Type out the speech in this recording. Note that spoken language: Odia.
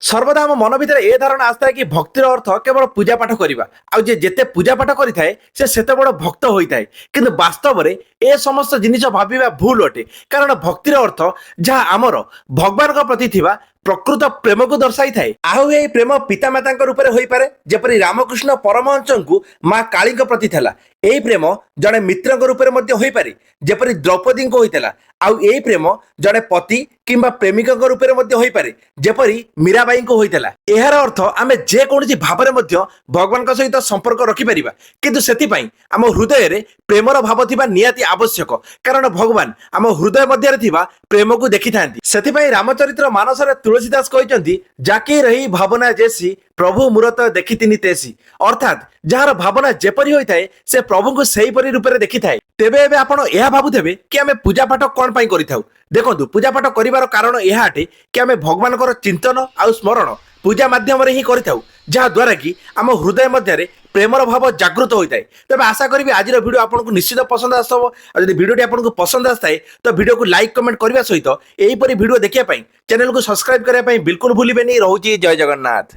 ସର୍ବଦା ଆମ ମନ ଭିତରେ ଏ ଧାରଣା ଆସିଥାଏ କି ଭକ୍ତିର ଅର୍ଥ କେବଳ ପୂଜା ପାଠ କରିବା ଆଉ ଯେ ଯେତେ ପୂଜା ପାଠ କରିଥାଏ ସେ ସେତେ ବଡ଼ ଭକ୍ତ ହୋଇଥାଏ। କିନ୍ତୁ ବାସ୍ତବରେ ଏ ସମସ୍ତ ଜିନିଷ ଭାବିବା ଭୁଲ ଅଟେ। କାରଣ ଭକ୍ତିର ଅର୍ଥ ଯାହା ଆମର ଭଗବାନଙ୍କ ପ୍ରତି ଥିବା ପ୍ରକୃତ ପ୍ରେମକୁ ଦର୍ଶାଇଥାଏ। ଆଉ ଏହି ପ୍ରେମ ପିତାମାତାଙ୍କ ରୂପରେ ହୋଇପାରେ, ଯେପରି ରାମକୃଷ୍ଣ ପରମହଂସଙ୍କୁ ମା କାଳୀଙ୍କ ପ୍ରତି ଥିଲା। ଏହି ପ୍ରେମ ଜଣେ ମିତ୍ରଙ୍କ ରୂପରେ ମଧ୍ୟ ହୋଇପାରେ, ଯେପରି ଦ୍ରୌପଦୀଙ୍କୁ ହୋଇଥିଲା। ଆଉ ଏହି ପ୍ରେମ ଜଣେ ପତି କିମ୍ବା ପ୍ରେମିକଙ୍କ ରୂପରେ ମଧ୍ୟ ହୋଇପାରେ, ଯେପରି ମୀରାବାଈଙ୍କୁ ହୋଇଥିଲା। ଏହାର ଅର୍ଥ ଆମେ ଯେକୌଣସି ଭାବରେ ମଧ୍ୟ ଭଗବାନଙ୍କ ସହିତ ସମ୍ପର୍କ ରଖିପାରିବା, କିନ୍ତୁ ସେଥିପାଇଁ ଆମ ହୃଦୟରେ ପ୍ରେମର ଭାବ ଥିବା ନିହାତି ଆବଶ୍ୟକ। କାରଣ ଭଗବାନ ଆମ ହୃଦୟ ମଧ୍ୟରେ ଥିବା ପ୍ରେମକୁ ଦେଖିଥାନ୍ତି। ସେଥିପାଇଁ ରାମଚରିତ୍ର ମାନସରେ ତୁଳସୀ ଦାସ କହିଛନ୍ତି, ଯାକି ରହି ଭାବନା ଜେସି ପ୍ରଭୁ ମୂରତ ଦେଖିତିନି ତେସି। ଅର୍ଥାତ୍ ଯାହାର ଭାବନା ଯେପରି ହୋଇଥାଏ ସେ ପ୍ରଭୁଙ୍କୁ ସେହିପରି ରୂପରେ ଦେଖିଥାଏ। ତେବେ ଏବେ ଆପଣ ଏହା ଭାବୁଥିବେ କି ଆମେ ପୂଜାପାଠ କ'ଣ ପାଇଁ କରିଥାଉ? ଦେଖନ୍ତୁ, ପୂଜାପାଠ କରିବାର କାରଣ ଏହା ଅଟେ କି ଆମେ ଭଗବାନଙ୍କର ଚିନ୍ତନ ଆଉ ସ୍ମରଣ ପୂଜା ମାଧ୍ୟମରେ ହିଁ କରିଥାଉ, ଯାହାଦ୍ୱାରା କି ଆମ ହୃଦୟ ମଧ୍ୟରେ ପ୍ରେମର ଭାବ ଜାଗୃତ ହୋଇଥାଏ। ତେବେ ଆଶା କରିବି ଆଜିର ଭିଡ଼ିଓ ଆପଣଙ୍କୁ ନିଶ୍ଚିତ ପସନ୍ଦ ଆସିବ। ଆଉ ଯଦି ଭିଡ଼ିଓଟି ଆପଣଙ୍କୁ ପସନ୍ଦ ଆସିଥାଏ ତ ଭିଡ଼ିଓକୁ ଲାଇକ୍ କମେଣ୍ଟ କରିବା ସହିତ ଏହିପରି ଭିଡ଼ିଓ ଦେଖିବା ପାଇଁ ଚ୍ୟାନେଲକୁ ସବସ୍କ୍ରାଇବ୍ କରିବା ପାଇଁ ବିଲକୁଲ ଭୁଲିବେନି। ରହୁଛି, ଜୟ ଜଗନ୍ନାଥ।